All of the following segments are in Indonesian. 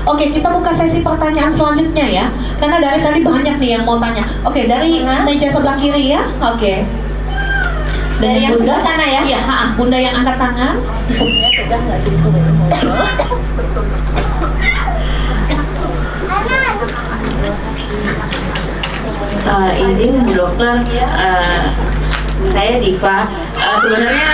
Oke, kita buka sesi pertanyaan selanjutnya ya. Karena dari tadi banyak nih yang mau tanya. Oke, dari meja sebelah kiri ya. Oke. Dari yang sebelah sana ya? Iya, Bunda yang angkat tangan. Izin Bu Dokter, saya Diva. Sebenarnya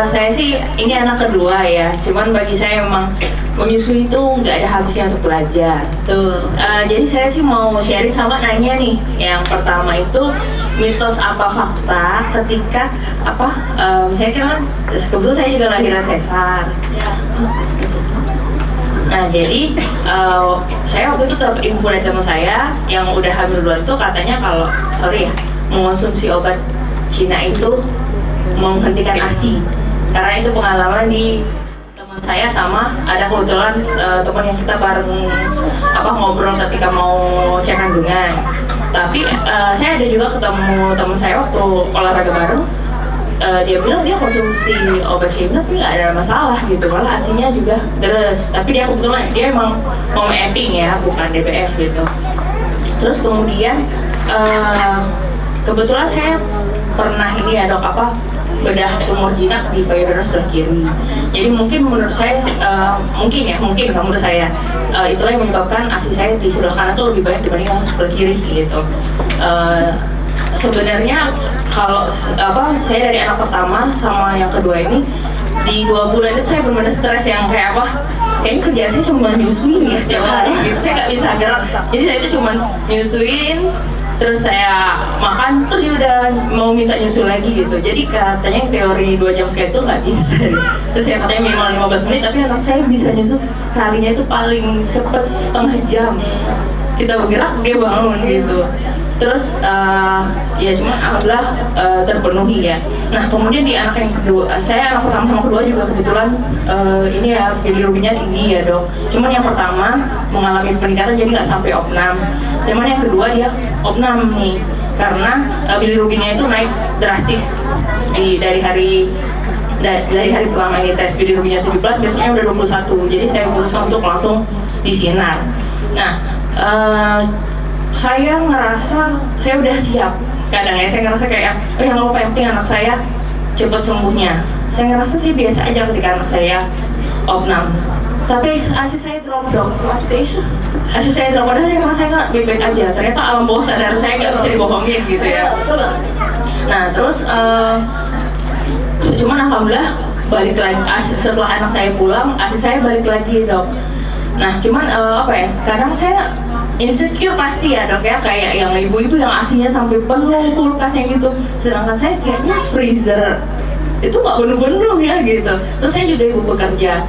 saya sih ini anak kedua ya. Cuman bagi saya memang menyusui itu nggak ada habisnya untuk belajar. Tuh. Jadi saya sih mau sharing sama nanya nih. Yang pertama itu mitos apa fakta ketika misalnya kan kebetulan saya juga lahiran sesar. Ya. Nah jadi saya waktu itu dapat info dari teman saya yang udah hamil duluan tuh katanya kalau mengonsumsi obat Cina itu menghentikan ASI, karena itu pengalaman di teman saya sama ada kebetulan teman yang kita bareng ngobrol ketika mau cek kandungan. Tapi saya ada juga ketemu teman saya waktu olahraga bareng. Dia bilang dia konsumsi obat Cina tapi nggak ada masalah gitu, malah asinya juga deres. Tapi dia kebetulan dia emang mau epping ya, bukan DBF gitu. Terus kemudian kebetulan saya pernah ini ya dok bedah tumor jinak di payudara sebelah kiri. Jadi mungkin menurut saya mungkin menurut saya itulah yang menyebabkan ASI saya di sebelah kanan tuh lebih banyak dibanding yang sebelah kiri gitu. Sebenarnya kalau saya dari anak pertama sama yang kedua ini di 2 bulan itu saya benar-benar stres yang kayaknya kerjaan saya cuma nyusuin ya tiap hari gitu. Saya nggak bisa gerak, jadi saya itu cuma nyusuin, terus saya makan, terus udah mau minta nyusul lagi gitu. Jadi katanya teori 2 jam sekali itu nggak bisa. Terus saya katanya minimal 15 menit, tapi anak saya bisa nyusul sekalinya itu paling cepet setengah jam. Kita bergerak dia bangun gitu. Terus ya cuma alhamdulillah terpenuhi ya. Nah kemudian di anak yang kedua, saya anak pertama sama kedua juga kebetulan ini ya bilirubinnya tinggi ya dok. Cuman yang pertama mengalami peningkatan jadi nggak sampai opnam. Cuman yang kedua dia opnam nih karena bilirubinnya itu naik drastis dari hari pertama ini tes bilirubinnya 17, besoknya udah 21. Jadi saya putuskan untuk langsung disinar. Nah saya ngerasa saya udah siap. Kadang ya saya ngerasa kayak yang penting anak saya cepat sembuhnya. Saya ngerasa sih biasa aja ketika anak saya opnam. Tapi ASI saya drop dok pasti. ASI saya drop, padahal saya ngerasa nggak baik-baik aja. Ternyata alam bawah sadar saya nggak bisa dibohongin gitu ya. Nah terus cuman alhamdulillah balik lagi setelah anak saya pulang, ASI saya balik lagi dok. Nah cuman sekarang saya insecure pasti ya dok ya, kayak yang ibu-ibu yang asinya sampai penuh kulkasnya gitu, sedangkan saya kayaknya freezer itu nggak penuh-penuh ya gitu. Terus saya juga ibu bekerja.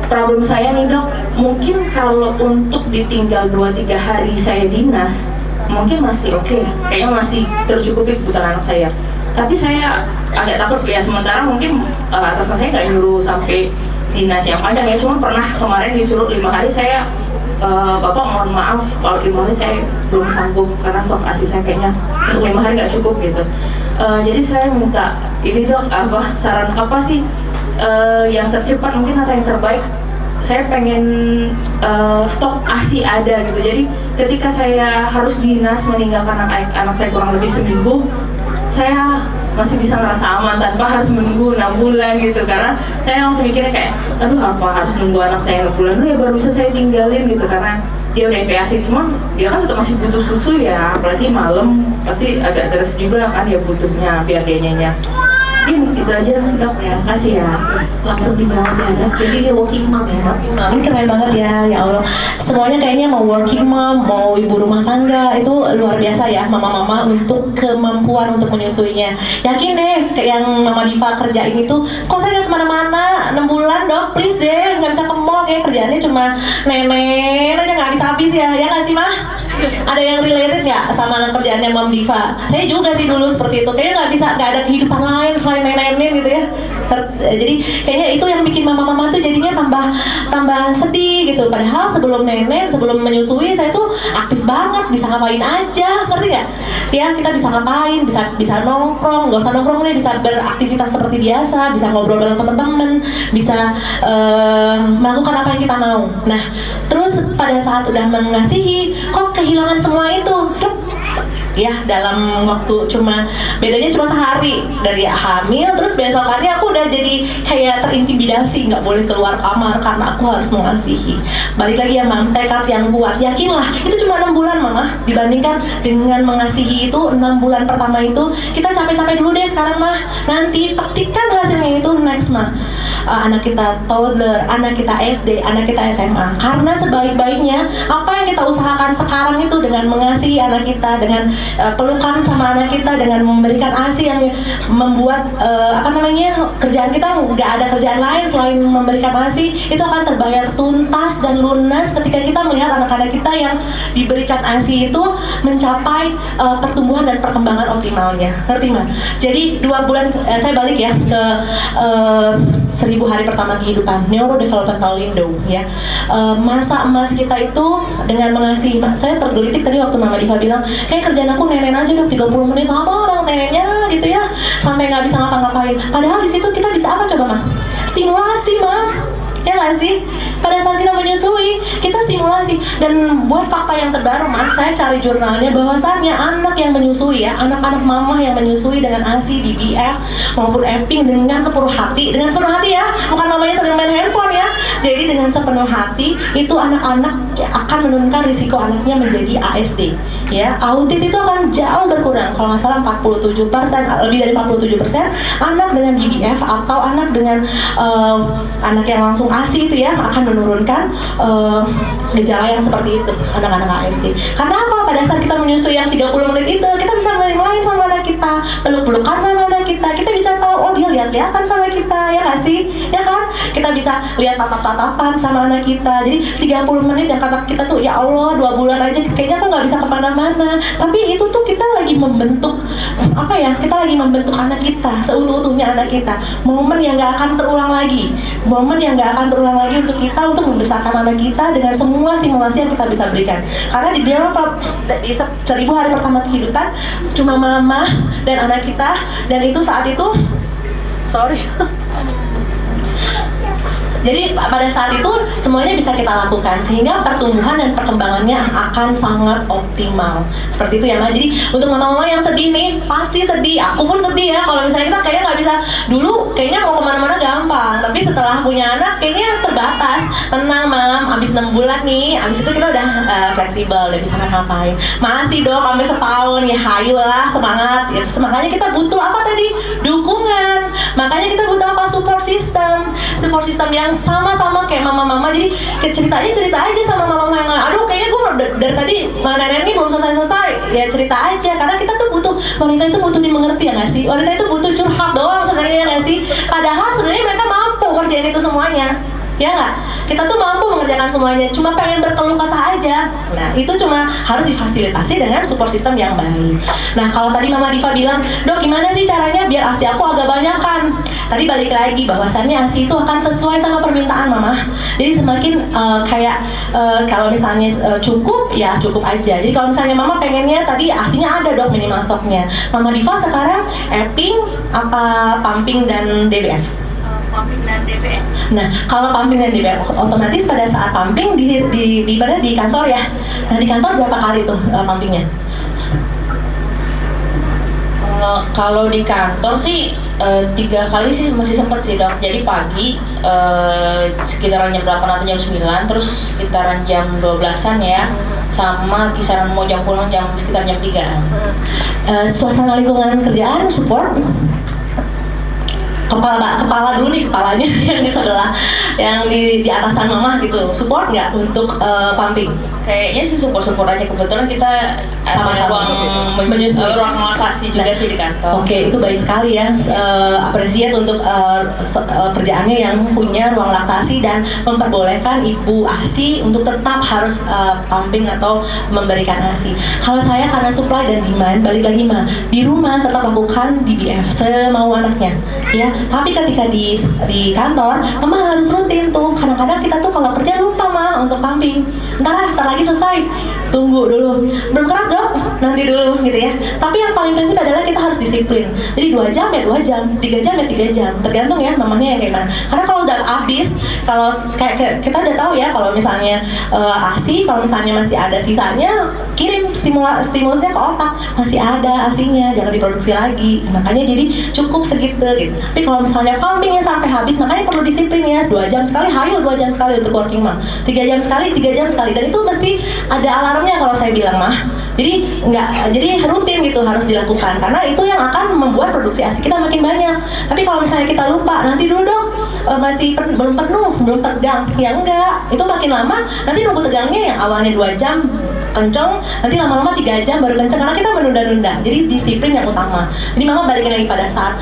Problem saya nih dok, mungkin kalau untuk ditinggal 2-3 hari saya dinas mungkin masih oke, kayaknya masih tercukupi kebutuhan anak saya. Tapi saya agak takut ya, sementara mungkin atasan saya nggak nyuruh sampai dinas yang panjang ya, cuma pernah kemarin disuruh 5 hari. Saya Bapak mohon maaf kalau 5 hari saya belum sanggup karena stok ASI saya kayaknya untuk 5 hari nggak cukup gitu. Jadi saya minta ini dok, saran apa sih yang tercepat mungkin atau yang terbaik. Saya pengen stok ASI ada gitu, jadi ketika saya harus dinas meninggalkan anak saya kurang lebih seminggu, saya masih bisa ngerasa aman tanpa harus menunggu 6 bulan gitu. Karena saya langsung mikirnya kayak aduh harus nunggu anak saya 6 bulan dulu ya baru bisa saya tinggalin gitu, karena dia udah ASI. Cuman dia kan tetap masih butuh susu ya, apalagi malam pasti agak deres juga kan ya butuhnya biar dia nyenyak. Itu aja dok ya, kasih ya. Langsung dijawab ya dok. Jadi dia working mom ya dok. Ini keren banget ya Allah. Semuanya kayaknya mau working mom, mau ibu rumah tangga, itu luar biasa ya mama-mama untuk kemampuan untuk menyusuinya. Yakin deh yang Mama Diva kerjain itu, kok saya nggak kemana-mana 6 bulan dok, please deh, nggak bisa ke mall, kayak kerjaannya cuma nenek aja nggak habis-habis ya nggak sih mah? Ada yang related nggak sama kerjaannya Mam Diva? Saya juga sih dulu seperti itu, kayaknya nggak ada kehidupan lain selain nenek gitu ya. Jadi kayaknya itu yang bikin mama-mama tuh jadinya tambah sedih gitu. Padahal sebelum nenek, sebelum menyusui saya tuh aktif banget, bisa ngapain aja, ngerti nggak? Ya kita bisa ngapain, bisa nongkrong, nggak usah nongkrong nih, bisa beraktivitas seperti biasa, bisa ngobrol dengan teman-teman, bisa melakukan apa yang kita mau. Nah, terus pada saat udah mengasihi, kok kehilangan semua itu? Ya dalam waktu bedanya cuma sehari dari hamil, terus besokannya aku udah jadi kayak terintimidasi, nggak boleh keluar kamar karena aku harus mengasihi. Balik lagi ya Mam, tekad yang kuat, yakinlah itu cuma 6 bulan Mama, dibandingkan dengan mengasihi itu 6 bulan pertama itu kita capek-capek dulu deh sekarang mah, nanti petikan hasilnya itu next mah. Anak kita toddler, anak kita SD, anak kita SMA. Karena sebaik-baiknya apa yang kita usahakan sekarang itu dengan mengasihi anak kita, dengan pelukan sama anak kita, dengan memberikan ASI yang membuat kerjaan kita nggak ada kerjaan lain selain memberikan ASI, itu akan terbayar tuntas dan lunas ketika kita melihat anak-anak kita yang diberikan ASI itu mencapai pertumbuhan dan perkembangan optimalnya. Ngerti mah? Jadi 2 bulan saya balik ya ke 1000 hari pertama kehidupan, neurodevelopmental window ya. Masa emas kita itu dengan mengasihi. Saya tergelitik tadi waktu Mama Diva bilang, kayak kerjaan aku nenen aja dong 30 menit lama orang neneknya gitu ya, sampai nggak bisa ngapa-ngapain. Padahal di situ kita bisa apa coba Mah? Stimulasi Mah. Ya nggak sih? Pada saat kita menyusui, kita stimulasi. Dan buat fakta yang terbaru Mah, saya cari jurnalnya bahwasannya anak yang menyusui ya, anak-anak mama yang menyusui dengan ASI, DBF maupun EPING dengan sepenuh hati ya, bukan mamanya sering main handphone ya. Jadi dengan sepenuh hati itu anak-anak akan menurunkan risiko anaknya menjadi ASD ya. Autis itu akan jauh berkurang, kalau nggak salah 47%, lebih dari 47% anak dengan DBF atau anak dengan anak yang langsung ASI itu ya akan menurunkan gejala yang seperti itu, anak-anak ASD. Karena apa? Pada saat kita menyusui yang 30 menit itu, kita bisa main-main sama anak kita, peluk-pelukan sama anak kita bisa tahu, oh dia lihat-lihatan sama kita, ya nggak sih? Ya kan? Kita bisa lihat tatap-tatapan sama anak kita. Jadi 30 menit yang kata kita tuh, ya Allah 2 bulan aja kayaknya aku nggak bisa kemana-mana. Tapi itu tuh kita lagi membentuk, kita lagi membentuk anak kita, seutuh-utuhnya anak kita. Momen yang nggak akan terulang lagi. Momen yang nggak akan terulang lagi untuk kita, untuk membesarkan anak kita dengan semua stimulasi yang kita bisa berikan. Karena di dalam 1000 hari pertama kehidupan cuma mama dan anak kita, dan itu saat itu jadi pada saat itu semuanya bisa kita lakukan sehingga pertumbuhan dan perkembangannya akan sangat optimal. Seperti itu ya Mbak. Jadi untuk mama-mama yang sedih nih, pasti sedih. Aku pun sedih ya. Kalau misalnya kita kayaknya nggak bisa, dulu kayaknya mau kemana-mana gampang, tapi setelah punya anak kayaknya terbatas. Tenang Mam, abis 6 bulan nih, abis itu kita udah fleksibel, udah bisa ngapain. Masih dong sampai setahun ya, hayolah semangat. Ya, makanya kita butuh apa tadi? Dukungan. Makanya kita butuh apa? Support system yang sama-sama kayak mama-mama. Jadi cerita aja sama mama-mama yang aduh kayaknya gue dari tadi nenek ini belum selesai, ya cerita aja. Karena kita tuh butuh, wanita itu butuh dimengerti ya nggak sih? Wanita itu butuh curhat doang sebenarnya, ya nggak sih? Padahal sebenarnya mereka mampu kerjain itu semuanya, ya nggak? Kita tuh mampu mengerjakan semuanya, cuma pengen berkeluh kesah aja. Nah itu cuma harus difasilitasi dengan support system yang baik. Nah kalau tadi Mama Diva bilang, dok gimana sih caranya biar ASI aku agak banyak kan? Tadi balik lagi bahwasannya ASI itu akan sesuai sama permintaan Mama. Jadi semakin kalau misalnya cukup ya cukup aja. Jadi kalau misalnya Mama pengennya tadi ASInya ada dok minimal stoknya. Mama Diva sekarang EPING apa pumping dan DBF? Pumping dan DBF. Nah, kalau pumping dan DBF otomatis pada saat pumping di kantor ya. Nah, di kantor berapa kali tuh pumpingnya? Kalau di kantor sih 3 kali sih masih sempet sih dok. Jadi pagi sekitaran jam 8 atau jam 9, terus sekitaran jam 12-an ya, sama kisaran mau jam pulang sekitar jam 3-an. Suasana lingkungan kerjaan support? Kepala dulu nih, kepalanya yang di sebelah, yang di atasan Mama gitu, support nggak untuk pumping? Kayaknya sih support aja, kebetulan kita ada ruang laktasi juga sih di kantor. Oke, itu baik sekali ya. Appreciate untuk kerjaannya yang punya ruang laktasi dan memperbolehkan ibu ASI untuk tetap harus pumping atau memberikan ASI. Kalau saya karena supply dan demand, balik lagi mah di rumah tetap lakukan DBF semau anaknya, ya. Tapi ketika di kantor, mama harus rutin tuh. Kadang-kadang kita tuh kalau kerja lupa mah untuk pumping. Ntar lagi selesai. Tunggu dulu. Belum keras dok, nanti dulu gitu ya. Tapi yang paling prinsip adalah kita harus disiplin. Jadi 2 jam ya 2 jam, 3 jam ya 3 jam. Tergantung ya mamanya yang kayak mana. Karena kalau udah habis, kalau kayak kita udah tahu ya kalau misalnya ASI, kalau misalnya masih ada sisanya, kirim stimulusnya ke otak. Masih ada ASInya, jangan diproduksi lagi. Makanya jadi cukup segitu gitu. Tapi kalau misalnya pumpingnya sampai habis, makanya perlu disiplin ya. 2 jam sekali, hayu 2 jam sekali untuk working mom. 3 jam sekali, 3 jam sekali. Dan itu mesti ada alarmnya kalau saya bilang mah. Jadi rutin gitu harus dilakukan karena itu yang akan membuat produksi ASI kita makin banyak. Tapi kalau misalnya kita lupa, nanti dulu dong masih belum penuh, belum tegang. Ya enggak, itu makin lama nanti nunggu tegangnya yang awalnya 2 jam kenceng, nanti lama-lama 3 jam baru kenceng karena kita menunda-nunda. Jadi disiplin yang utama. Jadi mama balikin lagi pada saat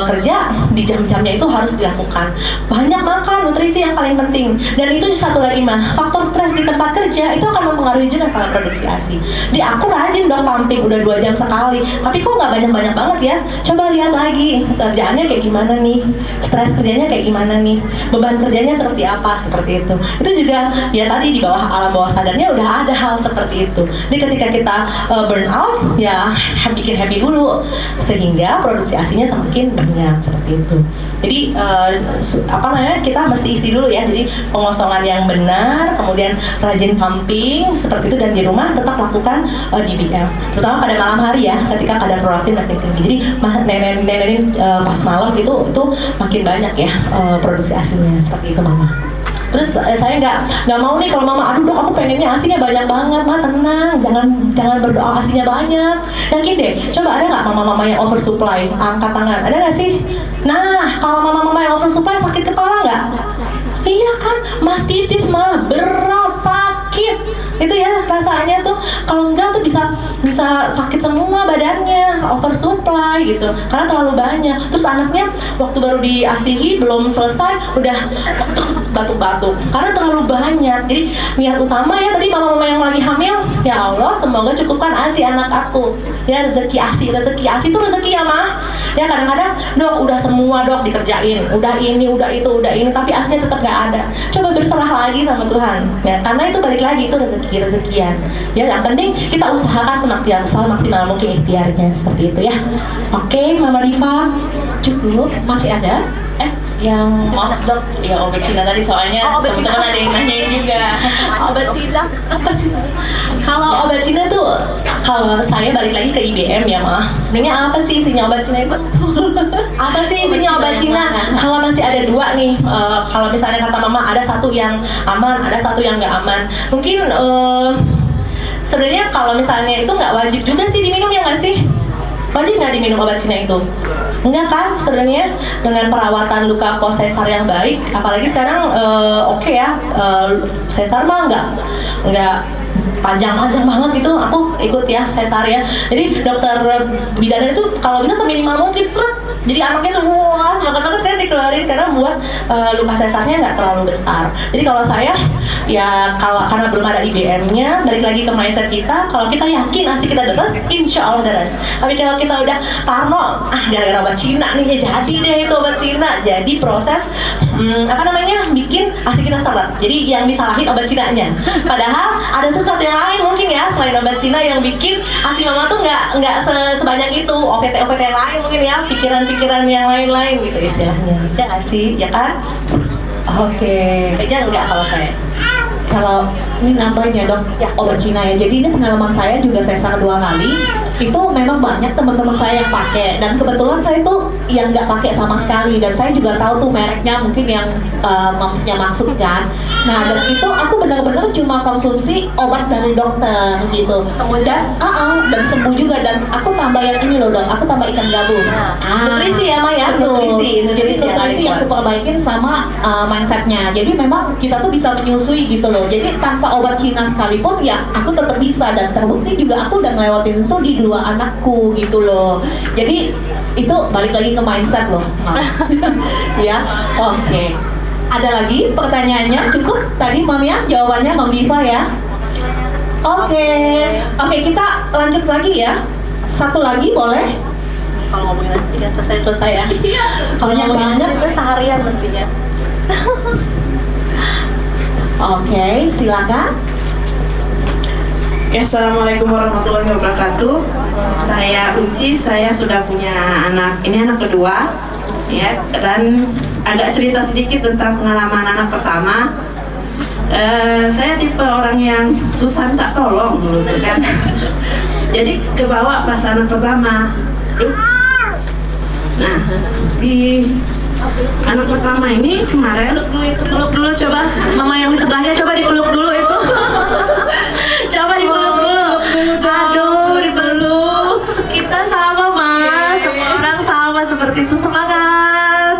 kerja di jam-jamnya itu harus dilakukan. Banyak makan, nutrisi yang paling penting. Dan itu satu lagi mah, faktor stres di tempat kerja itu akan mempengaruhi juga sama produksi ASI. Di aku rajin dong pumping udah 2 jam sekali, tapi kok nggak banyak-banyak banget ya. Coba lihat lagi kerjaannya kayak gimana nih, stres kerjanya kayak gimana nih, beban kerjanya seperti apa, seperti itu. Itu juga ya tadi di bawah alam bawah sadarnya udah ada hal seperti itu. Jadi ketika kita burn out ya bikin happy dulu sehingga produksi ASINya semakin banyak seperti itu. Jadi kita mesti isi dulu ya. Jadi pengosongan yang benar, kemudian rajin pumping seperti itu, dan di rumah tetap lakukan DBM. Terutama pada malam hari ya, ketika kadar prolaktin makin tinggi. Jadi nenek pas malam itu makin banyak ya produksi ASINya seperti itu mama. Terus saya nggak mau nih kalau mama, aduh dok aku pengennya ASINya banyak banget. Mah tenang, jangan berdoa ASINya banyak. Yakin deh, coba ada nggak mama-mama yang oversupply? Angkat tangan, ada nggak sih? Nah, kalau mama-mama yang oversupply sakit kepala nggak? Iya kan, mastitis mah berat, sakit. Itu ya rasanya tuh, kalau enggak tuh bisa sakit semua badannya, oversupply gitu, karena terlalu banyak. Terus anaknya waktu baru diasihi belum selesai udah batuk-batuk karena terlalu banyak. Jadi niat utama ya tadi mama-mama yang lagi hamil, ya Allah semoga cukupkan ASI anak aku ya, rezeki ASI itu rezeki ya mah ya. Kadang-kadang dok udah semua dok dikerjain, udah ini tapi ASINya tetap nggak ada. Coba berserah lagi sama Tuhan ya, karena itu balik lagi itu rezekian ya. Yang penting kita usahakan semaksimal mungkin ikhtiarnya seperti itu ya. Oke, Mama Diva cukup, masih ada? Yang maaf dok, yang obat Cina tadi soalnya teman-teman ada yang nanyain juga. Obat Cina apa sih? Kalau obat Cina tuh, kalau saya balik lagi ke IBM ya mah, sebenarnya apa sih isinya obat Cina itu? Apa sih isinya obat Cina? Kalau masih ada 2 nih, kalau misalnya kata mama ada 1 yang aman, ada 1 yang nggak aman. Mungkin sebenarnya kalau misalnya itu nggak wajib juga sih diminum ya nggak sih? Wajib nggak diminum obat Cina itu? Enggak kan, sebenarnya dengan perawatan luka post sesar yang baik, apalagi sekarang oke ya, sesar mah nggak panjang-panjang banget gitu. Aku ikut ya sesar ya. Jadi dokter bidan itu kalau bisa seminimal mungkin jadi anaknya tuh wah semangat banget kan dikeluarin karena buat luka sesarnya nggak terlalu besar. Jadi kalau saya ya karena belum ada IBM-nya, balik lagi ke mindset kita. Kalau kita yakin ASI kita deres, insya Allah deres. Tapi kalau kita udah parno, gara-gara obat Cina nih ya jadi deh itu obat Cina. Jadi proses bikin ASI kita seret. Jadi yang disalahin obat Cinanya. Padahal ada sesuatu yang lain mungkin ya selain obat Cina yang bikin ASI mama tuh nggak sebanyak itu. OVT yang lain mungkin ya, pikiran yang lain-lain gitu istilahnya. Ya nggak sih, ya kan? Oke. Kayaknya enggak kalau saya. Kalau ini nambahin ya dok, obat Cina ya. Jadi ini pengalaman saya juga sesar 2 kali. Itu memang banyak teman-teman saya yang pakai, dan kebetulan saya tuh yang nggak pakai sama sekali, dan saya juga tahu tuh mereknya mungkin yang mamsnya maksud kan. Nah dan itu aku benar-benar cuma konsumsi obat dari dokter gitu, dan sembuh juga. Dan aku tambah yang ini loh dok, aku tambah ikan gabus. Nutrisi ya Maya, betul. Jadi yang nutrisi yang aku perbaikin sama mindsetnya. Jadi memang kita tuh bisa menyusui gitu loh. Jadi tanpa obat Cina sekalipun ya aku tetap bisa, dan terbukti juga aku udah ngelewatin itu di 2 anakku gitu loh. Jadi itu balik lagi ke mindset loh. Ya, oke. Ada lagi pertanyaannya? Cukup tadi Mam ya jawabannya Mam Diva ya. Oke, kita lanjut lagi ya. 1 lagi boleh? kalau ngomongin nasi nggak selesai ya. Banyak banget. Itu seharian mestinya. Oke, silakan. Oke, assalamualaikum warahmatullahi wabarakatuh. Saya Uci, saya sudah punya anak. Ini anak kedua, ya. Dan agak cerita sedikit tentang pengalaman anak pertama. Saya tipe orang yang susah minta tolong dulu tuh kan. Jadi kebawa pas anak pertama. Nah, di anak pertama ini kemarin Peluk dulu coba, mama yang di sebelahnya coba dipeluk dulu itu. Coba dipeluk dulu. Aduh, dipeluk. Kita sama mas, semua orang sama seperti itu, semangat.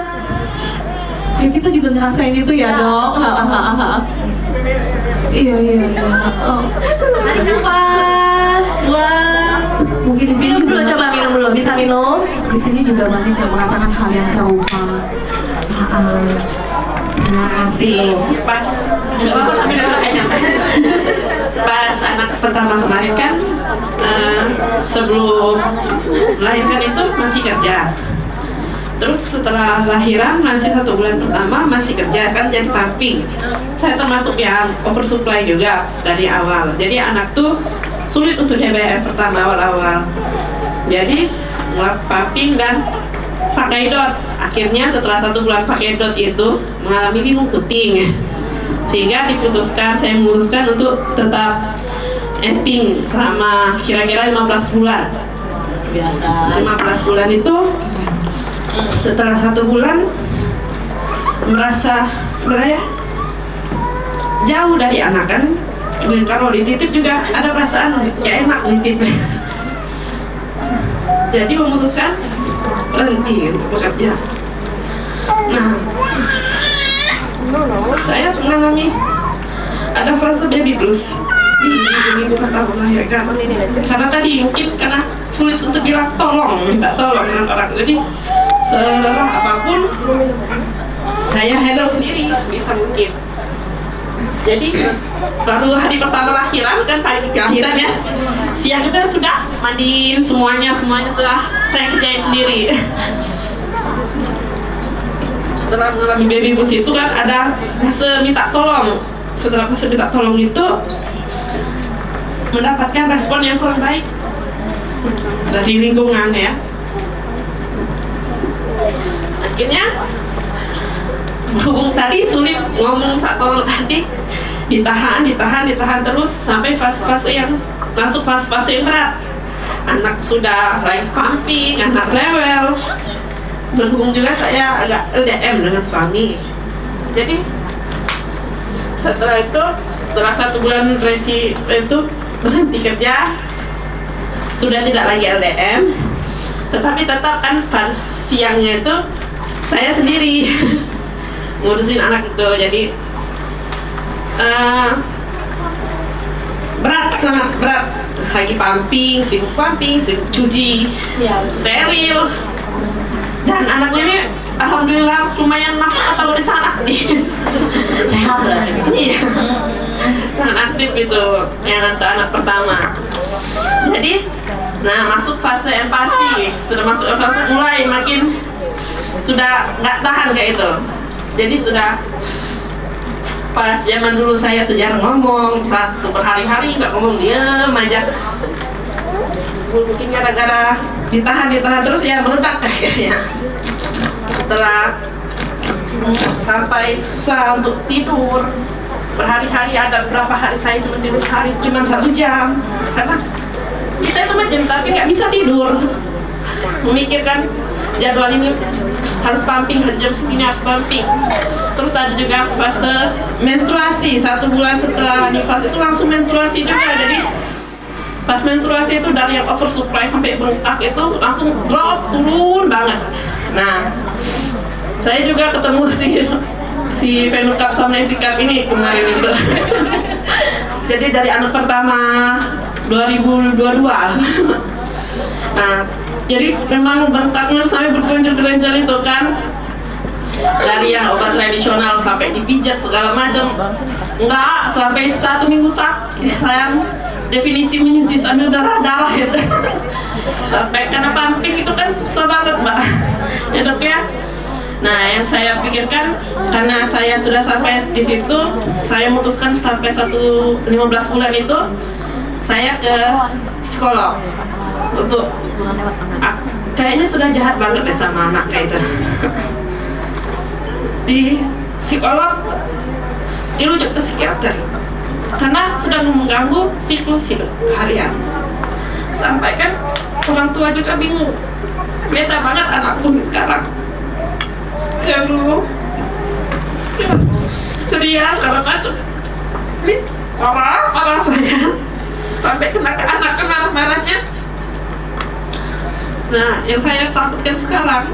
Ya kita juga ngerasain itu ya dok. Iya. Oh. Tarik nafas, buang. Mungkin di sini Minum dulu, juga- coba minum dulu. Bisa minum? Di sini juga banyak yang merasakan hal yang serupa. Terima kasih. pas pas anak pertama kemarin kan sebelum melahirkan itu masih kerja, terus setelah lahiran masih 1 bulan pertama masih kerja kan, jadi pumping. Saya termasuk yang oversupply juga dari awal, jadi anak tuh sulit untuk DBR pertama awal-awal, jadi pumping dan pakai dot. Akhirnya setelah 1 bulan pakai dot itu mengalami bingung puting, sehingga diputuskan, saya memutuskan untuk tetap emping selama kira-kira 15 bulan. Biasa. 15 bulan itu setelah 1 bulan merasa beraya jauh dari anak kan. Dan kalau dititip juga ada perasaan ya enak nitip. Jadi memutuskan berhenti untuk bekerja. Nah, saya mengalami ada fase baby blues di minggu pertama melahirkan. Karena tadi mungkin karena sulit untuk bilang tolong, minta tolong dengan orang. Jadi selelah apapun saya handle sendiri sebisa mungkin. Jadi baru hari pertama lahiran kan, pagi kelahiran ya, siang itu sudah mandiin semuanya sudah saya kerjain sendiri. Setelah mengalami baby blues itu kan ada fase minta tolong. Setelah fase minta tolong itu mendapatkan respon yang kurang baik dari lingkungan ya. Akhirnya berhubung tadi sulit ngomong minta tolong tadi, ditahan terus sampai fase-fase yang masuk fase yang berat. Anak sudah lagi pumping, anak rewel. Berhubung juga saya agak LDM dengan suami. Jadi setelah 1 bulan resi itu berhenti kerja, sudah tidak lagi LDM, tetapi tetap kan pas siangnya itu saya sendiri ngurusin anak itu. Jadi sangat berat, lagi pumping, sibuk cuci, steril, dan anaknya ini alhamdulillah lumayan masuk kategori sangat nih. Sehat berarti. Iya, sangat aktif itu yang untuk anak pertama. Jadi, nah masuk fase empati, sudah masuk fase mulai makin sudah nggak tahan kayak itu. Jadi sudah pas zaman dulu saya tuh jarang ngomong, bisa berhari-hari nggak ngomong, diem aja. Mungkin gara-gara ditahan terus ya meledak akhirnya. Setelah sampai susah untuk tidur, berhari-hari, ada beberapa hari saya cuma 1 jam, karena kita itu macam tapi nggak bisa tidur, memikirkan jadwal ini harus pumping, jam segini harus pumping. Terus ada juga fase menstruasi, 1 bulan setelah nifas itu langsung menstruasi juga. Jadi pas menstruasi itu dari yang oversupply sampai bengkak itu langsung drop, turun banget. Nah, saya juga ketemu si Venucap Somnesicap ini kemarin itu. Jadi dari anak pertama 2022. Nah, jadi memang bengkaknya saya bergonjol-gonjol itu kan, dari yang obat tradisional sampai dipijat segala macam, enggak sampai 1 minggu sakit sayang. definisi menyusui sambil darah-darah gitu. Sampai karena pumping itu kan susah banget Mbak, ya dok ya. Nah yang saya pikirkan, karena saya sudah sampai di situ, saya memutuskan sampai 15 bulan itu saya ke psikolog untuk kayaknya sudah jahat banget deh sama anak kayak itu. Di psikolog dirujuk ke psikiater karena sudah mengganggu siklus hidup harian. Sampai kan orang tua juga bingung, beda banget anakku sekarang. Ya dulu ya, ceria segala macam. Ini marah saya sampai kena ke anak marah-marahnya. Nah yang saya takutkan sekarang,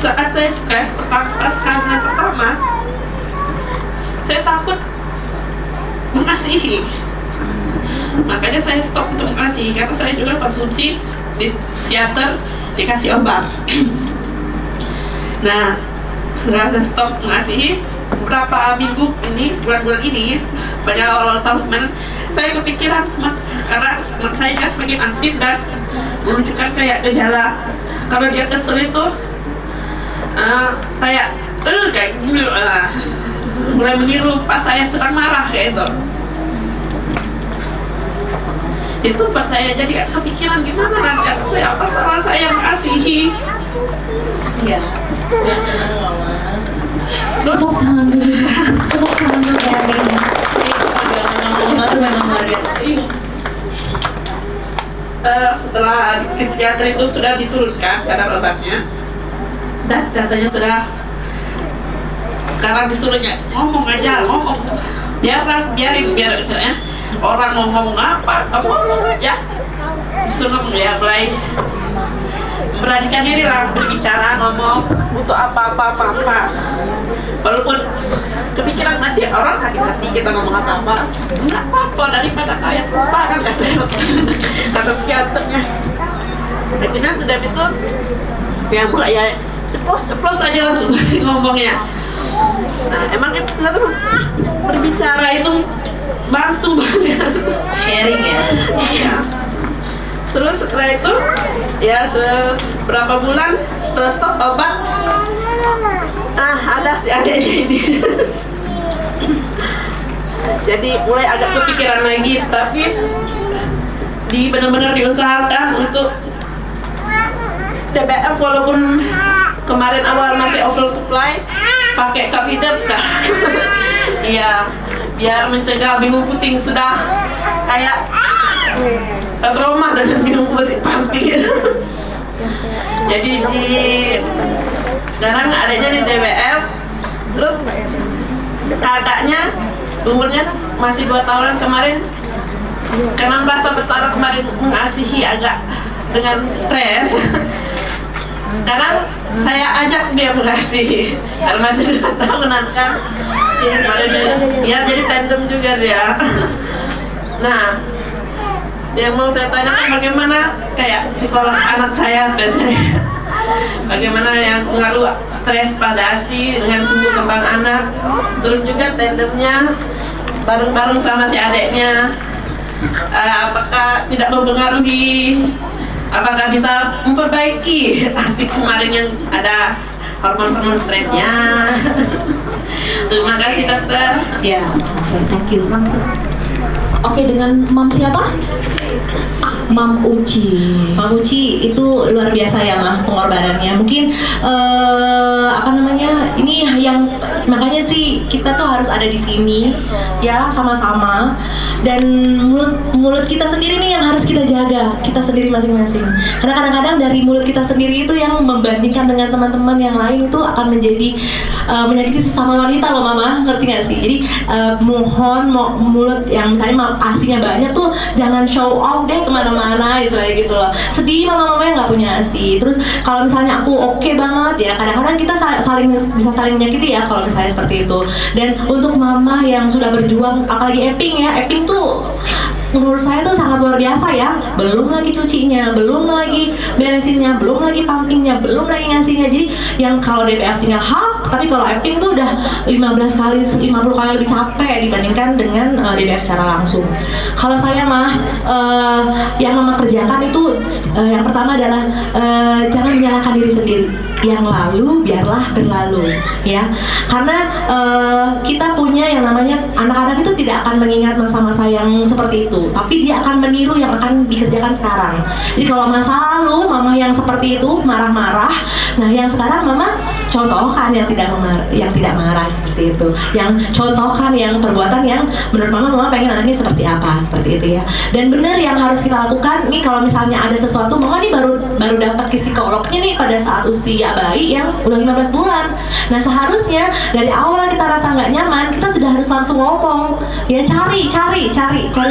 saat saya stres pas kehamilan pertama, saya takut mengasihi. Makanya saya stop untuk mengasihi, karena saya juga konsumsi di psikiater, dikasih obat. Nah setelah saya stop mengasihi, beberapa minggu ini, bulan-bulan ini, pada awal tahun kemarin, saya kepikiran karena saya kan semakin aktif dan menunjukkan kayak gejala kalau dia kesel itu kayak gini mulai meniru pas saya sedang marah kayak itu pas saya jadi kepikiran gimana nanti saya, apa salah saya mengasihi. Ya. Terus Tepuk tangan dulu. Tepuk tangan dulu ya Rena. Memang luar biasa. Setelah di psikiater itu sudah diturunkan kadar obatnya dan katanya sudah, sekarang disuruhnya ngomong aja, ngomong, biarin ya. Orang ngomong apa, kamu ngomong aja. Disuruh ngomong ya, mulai beranikan diri lah berbicara, ngomong butuh apa. Walaupun kepikiran nanti orang sakit hati kita ngomong apa, nggak apa-apa daripada kayak susah kan kata psikiaternya. Akhirnya sudah itu ya mulai ya ceplos aja langsung ngomongnya. Nah emang ternyata berbicara itu bantu banget, Sharing ya. iya. Terus setelah itu ya seberapa bulan setelah stop obat, ada si adiknya ini. Jadi mulai agak kepikiran lagi, tapi benar-benar diusahakan untuk DBF walaupun kemarin awal masih oversupply, pakai Kavidar sekarang. Iya, biar mencegah bingung puting, sudah kayak trauma dengan bingung puting pumping. Jadi sekarang adanya di DBF, terus kakaknya umurnya masih 2 tahunan kemarin, karena merasa bersalah kemarin mengasihi agak dengan stres. Sekarang saya ajak dia mengasihi karena masih 2 tahunan kan. Ya, kemarin ya jadi tandem juga dia. Nah, yang mau saya tanyakan bagaimana kayak psikolog anak saya spesialnya, bagaimana yang pengaruh stres pada ASI dengan tumbuh kembang anak, terus juga tandemnya bareng-bareng sama si adeknya, apakah tidak mempengaruhi, apakah bisa memperbaiki ASI kemarin yang ada hormon-hormon stresnya. Terima kasih dokter. Ya, oke, thank you. Langsung. Oke, dengan Mam siapa? Mam Uci. Mam Uci itu luar biasa ya Mah pengorbanannya. Mungkin apa namanya, ini yang makanya sih kita tuh harus ada di sini ya sama-sama, dan mulut kita sendiri nih yang harus kita jaga, kita sendiri masing-masing. Karena kadang-kadang dari mulut kita sendiri itu yang membandingkan dengan teman-teman yang lain itu akan menjadi menyakiti sesama wanita loh Mama, ngerti gak sih? Jadi mohon mulut yang misalnya asinya banyak tuh jangan show off deh kemana-mana istilahnya gitu loh. Sedih mama-mama yang nggak punya asi. Terus kalau misalnya aku oke banget ya, kadang-kadang kita bisa saling menyakiti ya kalau misalnya seperti itu. Dan untuk mama yang sudah berjuang, apalagi Eping tuh menurut saya tuh sangat luar biasa ya. Belum lagi cucinya, belum lagi beresinnya, belum lagi pumpingnya, belum lagi ngasihnya. Jadi yang kalau DPF tinggal hap tapi kalau Epping tuh udah 15 kali, 50 kali lebih capek dibandingkan dengan DBF secara langsung. Kalau saya mah yang mama kerjakan itu yang pertama adalah jangan menyalahkan diri sendiri. Yang lalu biarlah berlalu, ya. Karena kita punya yang namanya anak-anak itu tidak akan mengingat masa-masa yang seperti itu, tapi dia akan meniru yang akan dikerjakan sekarang. Jadi kalau masa lalu mama yang seperti itu marah-marah, nah yang sekarang mama contohkan yang tidak marah seperti itu, yang contohkan yang perbuatan yang menurut mama pengen anaknya seperti apa, seperti itu ya. Dan benar yang harus kita lakukan nih, kalau misalnya ada sesuatu, mama nih baru dapat ke psikolognya nih pada saat usia bayi yang udah 15 bulan. Nah seharusnya dari awal kita rasa nggak nyaman, kita sudah harus langsung ngomong, ya cari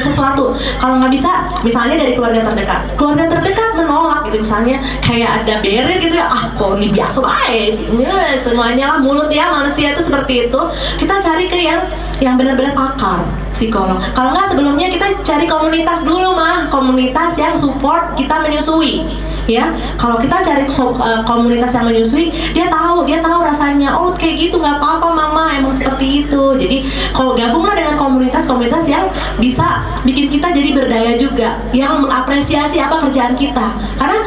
sesuatu. Kalau nggak bisa, misalnya dari keluarga terdekat menolak gitu, misalnya kayak ada barrier gitu ya, kok ini biasa baik, semuanya lah mulut ya, manusia itu seperti itu. Kita cari ke yang benar-benar pakar, psikolog. Kalau nggak, sebelumnya kita cari komunitas dulu mah, komunitas yang support kita menyusui. Ya, kalau kita cari komunitas yang menyusui, dia tahu rasanya, oh kayak gitu nggak apa-apa mama, emang seperti itu. Jadi kalau gabunglah dengan komunitas yang bisa bikin kita jadi berdaya juga, yang mengapresiasi apa kerjaan kita. Karena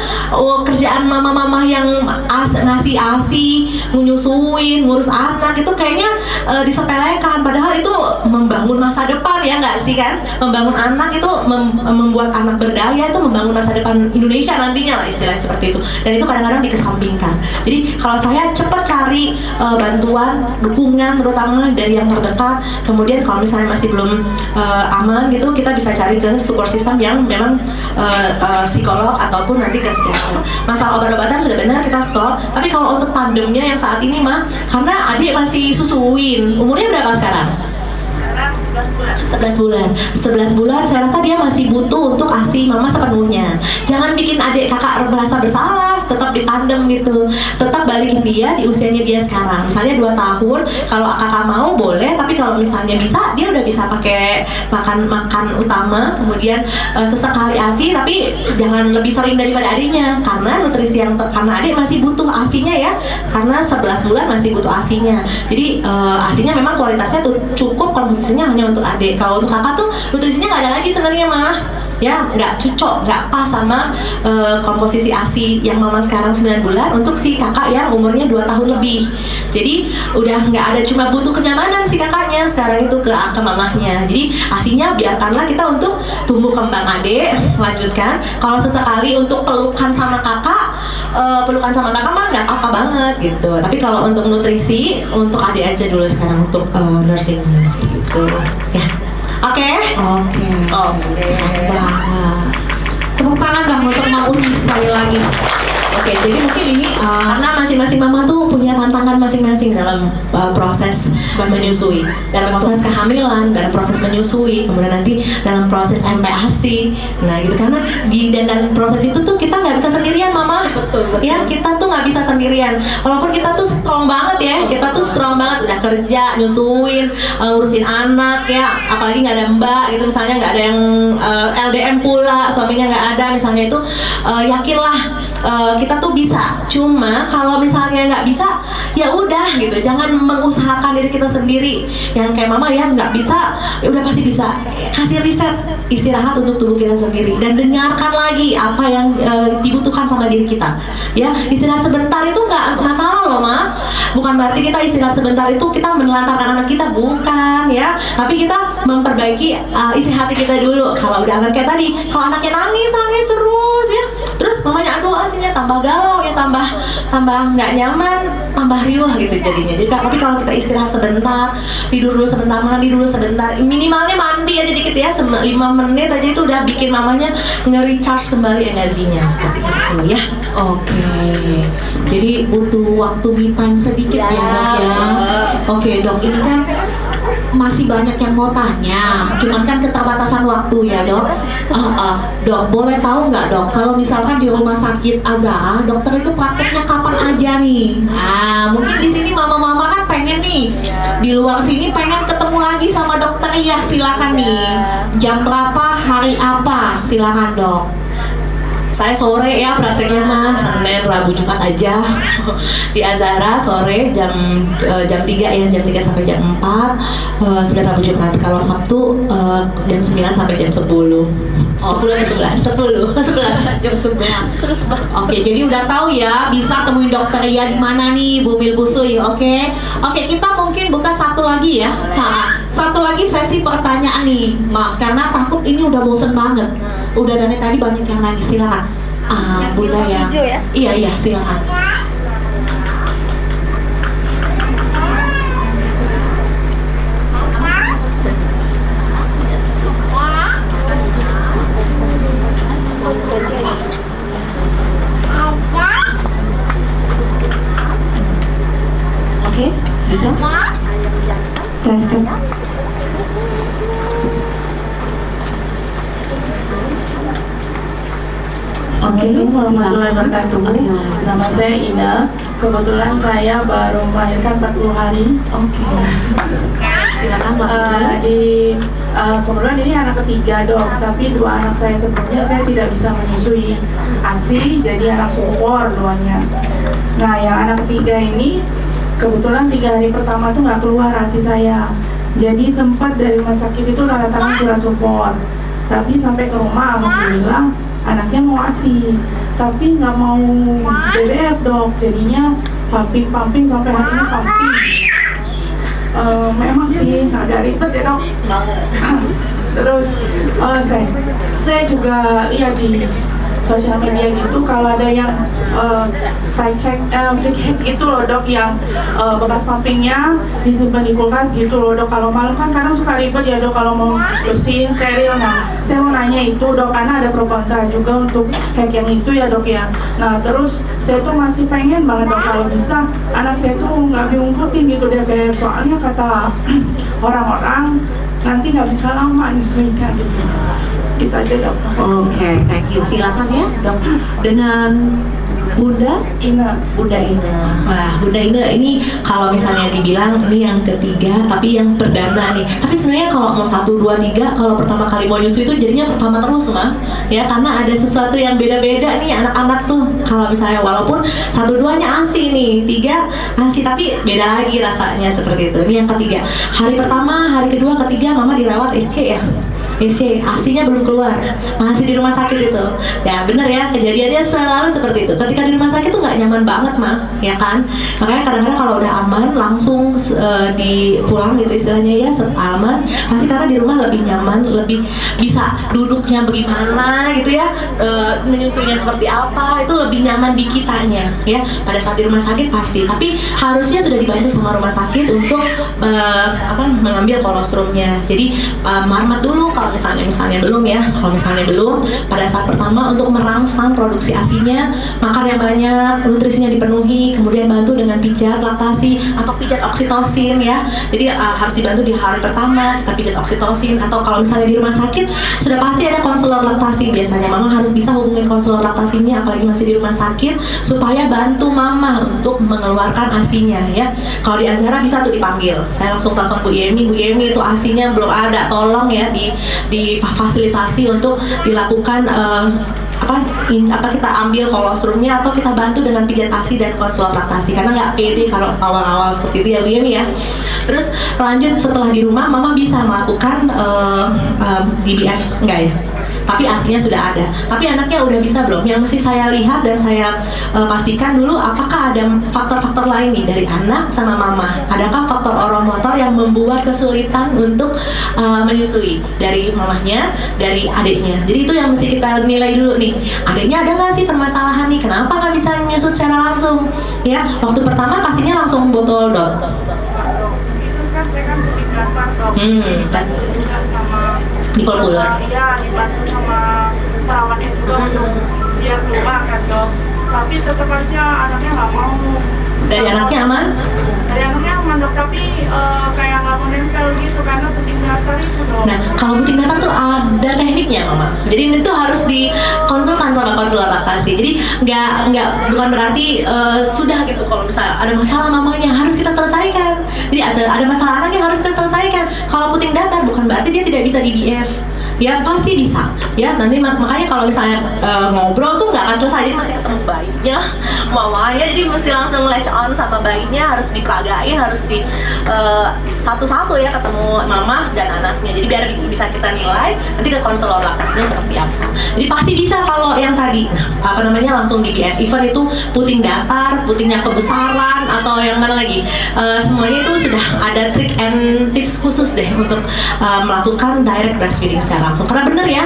kerjaan mama-mama yang ngasih ASI, menyusuin, ngurus anak itu kayaknya disepelekan, padahal itu membangun masa depan, ya nggak sih kan? Membangun anak itu membuat anak berdaya, itu membangun masa depan Indonesia nantinya lah, istilahnya seperti itu. Dan itu kadang-kadang dikesampingkan. Jadi kalau saya cepat cari bantuan, dukungan terutama dari yang terdekat. Kemudian kalau misalnya masih belum aman gitu, kita bisa cari ke support system yang memang psikolog ataupun nanti ke psikiater. Masalah obat-obatan sudah benar kita stop. Tapi kalau untuk tandemnya yang saat ini mah, karena adik masih susuin, umurnya berapa sekarang? 11 bulan, saya rasa dia masih butuh untuk ASI mama sepenuhnya. Jangan bikin adik kakak merasa bersalah, tetap ditandem gitu. Tetap balikin dia di usianya dia sekarang. Misalnya 2 tahun, kalau kakak mau boleh, tapi kalau misalnya bisa, dia udah bisa pakai makan utama, kemudian sesekali ASI, tapi jangan lebih sering daripada adiknya. Karena nutrisi karena adik masih butuh ASInya ya. Karena 11 bulan masih butuh ASInya. Jadi ASInya memang kualitasnya tuh cukup, komposisinya hanya untuk adik. Kalau untuk kakak tuh nutrisinya nggak ada lagi sebenarnya mah, ya nggak cocok, nggak pas sama komposisi ASI yang mama sekarang 9 bulan untuk si kakak yang umurnya 2 tahun lebih. Jadi udah nggak ada, cuma butuh kenyamanan si kakaknya sekarang itu ke mamahnya. Jadi ASInya biarkanlah kita untuk tumbuh kembang adik, lanjutkan. Kalau sesekali untuk pelukan sama kakak mah nggak apa-apa banget gitu. Tapi kalau untuk nutrisi, untuk adik aja dulu sekarang untuk nursingnya seperti itu ya. Oke. Keren banget. Tepuk tangan dong untuk Mang Uti sekali lagi. Oke, jadi mungkin ini karena masing-masing mama tuh punya tantangan masing-masing dalam proses menyusui, dalam proses kehamilan, dalam proses menyusui, kemudian nanti dalam proses MPASI. Nah gitu, karena dan proses itu tuh kita nggak bisa sendirian mama. Betul. Ya, kita tuh nggak bisa sendirian. Walaupun kita tuh strong banget ya, kita tuh strong banget, udah kerja, nyusuin, ngurusin anak ya, apalagi nggak ada mbak gitu misalnya, nggak ada yang LDM pula, suaminya nggak ada misalnya, itu yakinlah kita tuh bisa. Cuma kalau misalnya nggak bisa, ya udah gitu, jangan mengusahakan diri kita sendiri. Yang kayak mama ya nggak bisa, ya udah pasti bisa. Kasih riset, istirahat untuk tubuh kita sendiri, dan dengarkan lagi apa yang dibutuhkan sama diri kita. Ya, istirahat sebentar itu nggak masalah loh ma. Bukan berarti kita istirahat sebentar itu kita menelantarkan anak kita, bukan ya. Tapi kita memperbaiki isi hati kita dulu. Kalau udah kayak tadi, kalau anaknya nangis terus ya, terus mamanya aduh asinya tambah galau ya, tambah nggak nyaman, tambah riuh gitu jadinya. Jadi tapi kalau kita istirahat sebentar, tidur dulu sebentar, mandi dulu sebentar, minimalnya mandi aja dikit ya, 5 menit aja itu udah bikin mamanya nge-recharge kembali energinya seperti itu ya. Oke. Jadi butuh waktu me time sedikit ya dok ya. Oke dok, ini kan masih banyak yang mau tanya, cuman kan keterbatasan waktu ya dok. Dok, boleh tahu nggak dok, kalau misalkan di rumah sakit Azaa, dokter itu prakteknya kapan aja nih? Mungkin di sini mama-mama kan pengen nih, di luar sini pengen ketemu lagi sama dokter ya, silakan nih. Jam berapa, hari apa, silakan dok. Saya sore ya prakteknya mah, Senin, Rabu, Jumat aja di Azhara sore jam 3 ya, jam 3 sampai jam 4 Senin, Rabu, Jumat. Kalau Sabtu jam 9 sampai jam 10. 10 ke 11, 11 jam 11. Oke, jadi udah tahu ya bisa temuin dokter Ria di mana nih Bu Mil Busui. Oke, kita mungkin buka satu lagi ya. Satu lagi sesi pertanyaan nih, Maaf karena takut ini udah bosen banget. Udah dari tadi banyak yang nangis, silakan. Bunda ya. Iya silakan. Oke, bisa? Tes. Assalamualaikum warahmatullahi wabarakatuh. Nama saya Ina. Kebetulan saya baru melahirkan 40 hari. Oke. Silakan Mbak. Kebetulan ini anak ketiga dok, tapi dua anak saya sebelumnya saya tidak bisa menyusui ASI, jadi anak sufor duanya. Nah yang anak ketiga ini kebetulan 3 hari pertama tuh nggak keluar ASI saya. Jadi sempat dari rumah sakit itu tanda tangan surat sufor. Tapi sampai ke rumah alhamdulillah anaknya mau ASI, tapi nggak mau BBF dok, jadinya pumping sampai hari ini pumping. Memang sih agak ribet ya dok. Terus saya juga lihat di sosial media gitu kalau ada yang freak head gitu loh dok, yang bekas pumpingnya disimpan di kulkas gitu loh dok. Kalau malam kan kadang suka ribet ya dok kalau mau bersihin steril. Nah saya mau nanya itu dok, karena ada pro kontra juga untuk hack yang itu ya dok ya. Nah terus saya tuh masih pengen banget dok kalau bisa anak saya tuh nggak diungkutin gitu deh, kayak soalnya kata orang-orang nanti nggak bisa lama nyusuinya gitu. Kita aja dok. Oke, thank you. Silakan ya, Dok. Dengan Bunda Ina. Bunda Ina. Wah, Bunda Ina ini kalau misalnya dibilang ini yang ketiga, tapi yang perdana nih. Tapi sebenarnya kalau mau 1, 2, 3, kalau pertama kali mau nyusu itu jadinya pertama terus mah. Ya karena ada sesuatu yang beda-beda nih anak-anak tuh. Kalau misalnya walaupun 1, 2-nya ASI nih, 3 ASI, tapi beda lagi rasanya seperti itu. Ini yang ketiga. Hari pertama, hari kedua, ketiga Mama dirawat SC ya. SC, ASI-nya belum keluar, masih di rumah sakit itu. Ya bener ya, kejadiannya selalu seperti itu. Ketika di rumah sakit tuh nggak nyaman banget mah, ya kan. Makanya kadang-kadang kalau udah aman langsung pulang gitu istilahnya ya, aman. Pasti karena di rumah lebih nyaman, lebih bisa duduknya bagaimana gitu ya, menyusunya seperti apa, itu lebih nyaman di kitanya ya. Pada saat di rumah sakit pasti, tapi harusnya sudah dibantu sama rumah sakit untuk mengambil kolostrumnya. Jadi marmat dulu kalau misalnya belum ya. Kalau misalnya belum, pada saat pertama untuk merangsang produksi ASI-nya, makan yang banyak, nutrisinya dipenuhi, kemudian bantu dengan pijat laktasi atau pijat oksitosin ya. Jadi harus dibantu di hari pertama, kita pijat oksitosin. Atau kalau misalnya di rumah sakit sudah pasti ada konselor laktasi. Biasanya Mama harus bisa hubungin konselor laktasinya, apalagi masih di rumah sakit, supaya bantu Mama untuk mengeluarkan ASI-nya ya. Kalau di Azhara bisa tuh dipanggil. Saya langsung telepon Bu Yemi itu ASI-nya belum ada, tolong ya difasilitasi untuk dilakukan kita ambil kolostrumnya atau kita bantu dengan pijat ASI dan konselor laktasi, karena nggak pede kalau awal-awal seperti itu ya Bu Yemi ya. Terus lanjut setelah di rumah Mama bisa melakukan DBF enggak ya? Tapi ASI-nya sudah ada. Tapi anaknya udah bisa belum? Yang mesti saya lihat dan saya pastikan dulu, apakah ada faktor-faktor lain nih dari anak sama mama? Adakah faktor oromotor yang membuat kesulitan untuk menyusui dari mamahnya, dari adiknya? Jadi itu yang mesti kita nilai dulu nih. Adiknya ada nggak sih permasalahan nih? Kenapa nggak bisa menyusu secara langsung? Ya, waktu pertama kasihnya langsung botol dot. Kan saya kan di Jakarta dok. Kan Sama Nicole Puller. Iya, dibantu sama perawatnya juga untuk biar keluar kan dok. Tapi tetap aja anaknya nggak mau. Dari anaknya aman? Dari anaknya aman dok, tapi kayak nggak mau nempel gitu karena puting datar itu dok. Nah, kalau puting datar tuh ada tekniknya Mama. Jadi itu harus dikonsulkan sama konselor laktasi. Jadi bukan berarti sudah gitu kalau misalnya ada masalah mamanya harus kita selesaikan. Jadi ada masalah anaknya harus kita selesaikan. Kalau puting datar bukan berarti dia tidak bisa DBF. ya pasti bisa ya. Nanti makanya kalau misalnya ngobrol tuh nggak akan selesai, jadi mesti ketemu bayinya, mamanya, jadi mesti langsung latch on sama bayinya, harus diperagain, harus di satu-satu ya, ketemu mama dan anaknya. Jadi biar bisa kita nilai nanti ke konselor laktasinya seperti apa. Jadi pasti bisa kalau yang tadi langsung di BF event itu puting datar, putingnya kebesaran, atau yang mana lagi, semuanya itu sudah ada trik and tips khusus deh untuk melakukan direct breastfeeding secara langsung. Karena bener ya,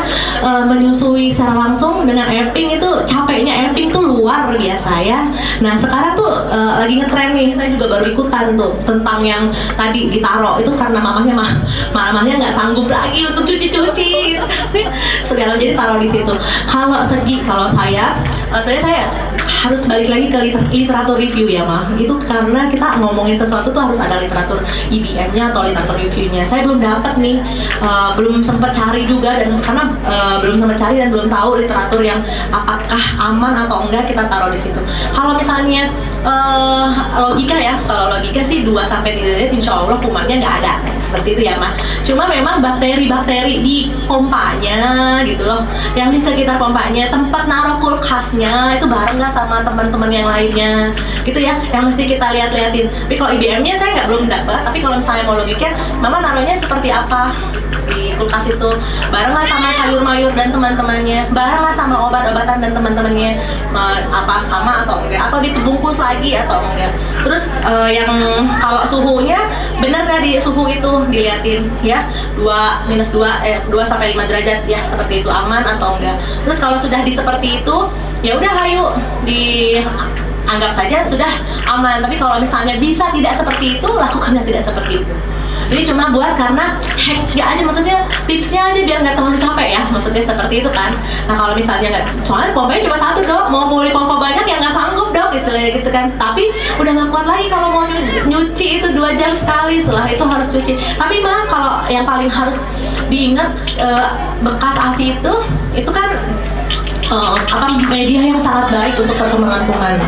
menyusui secara langsung dengan emping itu capeknya emping tuh luar biasa ya. Nah sekarang tuh lagi ngetren nih, saya juga baru ikutan tuh tentang yang tadi ditaruh itu karena mamahnya nggak sanggup lagi untuk cuci-cuci segala, jadi taruh di situ. Kalau saya sebenarnya saya harus balik lagi ke literatur review ya mah, itu karena kita ngomongin sesuatu tuh harus ada literatur IBM-nya atau literatur review-nya. Saya belum dapat nih, belum sempat cari juga, dan karena belum sempat cari dan belum tahu literatur yang apakah aman atau enggak kita taruh di situ. Kalau misalnya logika ya, kalau logika sih 2-3 detik insya Allah kumannya nggak ada, seperti itu ya mah. Cuma memang bakteri-bakteri di pompanya gitu loh, yang di sekitar pompanya, tempat naruh kulkasnya itu bareng nggak sama teman-teman yang lainnya gitu ya, yang mesti kita lihat-liatin. Tapi kalau IBM-nya saya belum dapat, tapi kalau misalnya mau logika, mama naruhnya seperti apa di kulkas itu, bareng nggak sama sayur mayur dan teman-temannya, bareng nggak sama obat-obatan dan teman-temannya, apa sama atau enggak, atau dibungkus lagi atau enggak. Terus yang kalau suhunya benar nggak di suhu itu diliatin ya, 2-5 derajat ya, seperti itu aman atau enggak. Terus kalau sudah di seperti itu ya udah ayo dianggap saja sudah aman. Tapi kalau misalnya bisa tidak seperti itu, lakukannya tidak seperti itu. Ini cuma buat karena hack ya aja, maksudnya tipsnya aja biar nggak terlalu capek ya, maksudnya seperti itu kan. Nah kalau misalnya nggak, soalnya pompanya cuma 1 dok, mau beli pompa banyak ya nggak sanggup dok istilahnya gitu kan. Tapi udah nggak kuat lagi kalau mau nyuci itu 2 jam sekali, setelah itu harus cuci. Tapi mah kalau yang paling harus diingat, bekas ASI itu kan media yang sangat baik untuk perkembangan kuman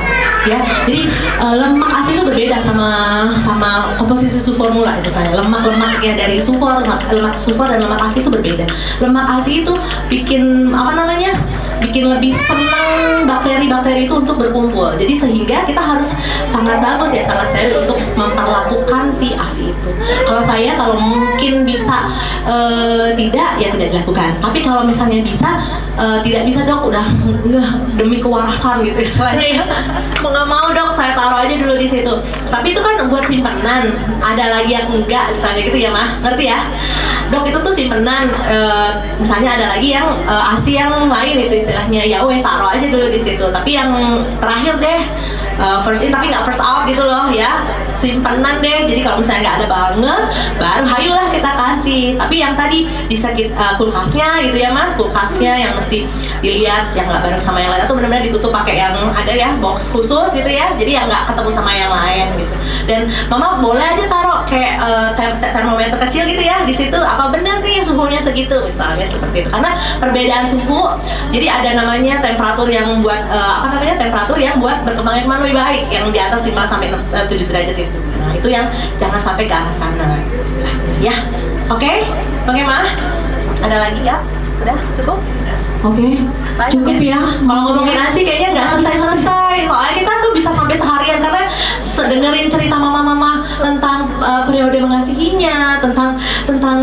ya. Jadi lemak ASI itu berbeda sama komposisi subformula itu saya. Lemak ya dari lemak sufor dan lemak ASI itu berbeda. Lemak ASI itu bikin bikin lebih senang bakteri-bakteri itu untuk berkumpul. Jadi sehingga kita harus sangat bagus ya, sangat steril untuk memperlakukan si ASI itu. Kalau mungkin bisa tidak dilakukan. Tapi kalau misalnya bisa, tidak bisa dok, udah demi kewarasan gitu istilahnya ya. Mau nggak mau dok, saya taruh aja dulu di situ. Tapi itu kan buat simpenan. Ada lagi yang enggak misalnya gitu ya mah, ngerti ya? Dok itu tuh simpenan, misalnya ada lagi yang ASI yang lain itu istilahnya, ya wes taruh aja dulu di situ. Tapi yang terakhir deh, first in tapi nggak first out gitu loh ya, simpenan deh. Jadi kalau misalnya nggak ada banget, baru hayulah kita kasih. Tapi yang tadi di kulkasnya gitu ya mah, kulkasnya yang mesti dilihat yang nggak bareng sama yang lain, atau benar-benar ditutup pakai yang ada ya box khusus gitu ya, jadi yang nggak ketemu sama yang lain gitu. Dan mama boleh aja taruh kayak termometer kecil gitu ya di situ, apa benar nih suhunya segitu misalnya, seperti itu. Karena perbedaan suhu, jadi ada namanya temperatur yang buat temperatur yang buat berkembangnya kuman lebih baik, yang di atas 5-7 derajat itu. Nah itu yang jangan sampai ke arah sana istilahnya ya. Oke mah? Ada lagi ya? Udah cukup? Oke, cukup ya. Kalau ngomongin ASI kayaknya nggak selesai-selesai. Soalnya kita tuh bisa sampai seharian karena dengerin cerita mama-mama tentang periode mengasihinya, tentang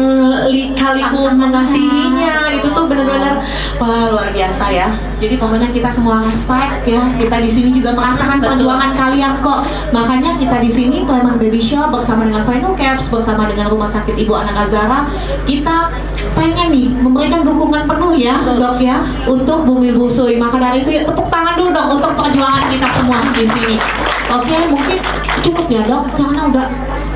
lika-liku mengasihinya, itu tuh benar-benar wah luar biasa ya. Jadi pokoknya kita semua respect ya. Kita di sini juga merasakan perjuangan kalian kok. Makanya kita di sini Clement Baby Shop bersama dengan Final Caps, bersama dengan Rumah Sakit Ibu Anak Azara, kita pengen nih memberikan dukungan penuh ya dok ya untuk Bumi Busui. Maka dari itu ya, tepuk tangan dulu dok untuk perjuangan kita semua di sini. Oke, mungkin cukup ya dok karena udah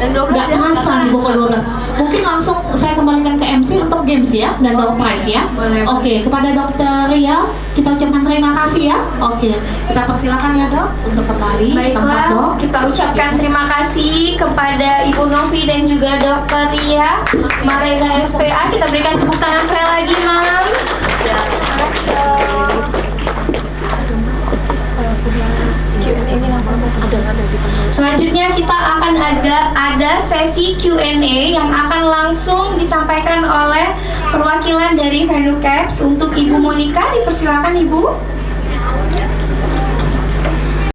nggak terasa di pukul 12. Mungkin langsung saya kembalikan ke MC untuk games ya dan door prize ya. Oke, kepada Dokter Ria kita ucapkan terima kasih ya. Oke, kita persilakan ya dok untuk kembali. Baiklah, kita ucapkan terima kasih kepada Ibu Novi dan juga Dokter Ria Mareza SPA. Kita berikan tepuk tangan sekali lagi, Mams. Terima kasih dok. Selanjutnya kita akan ada sesi Q&A yang akan langsung disampaikan oleh perwakilan dari Venue Caps untuk Ibu Monica, dipersilakan Ibu.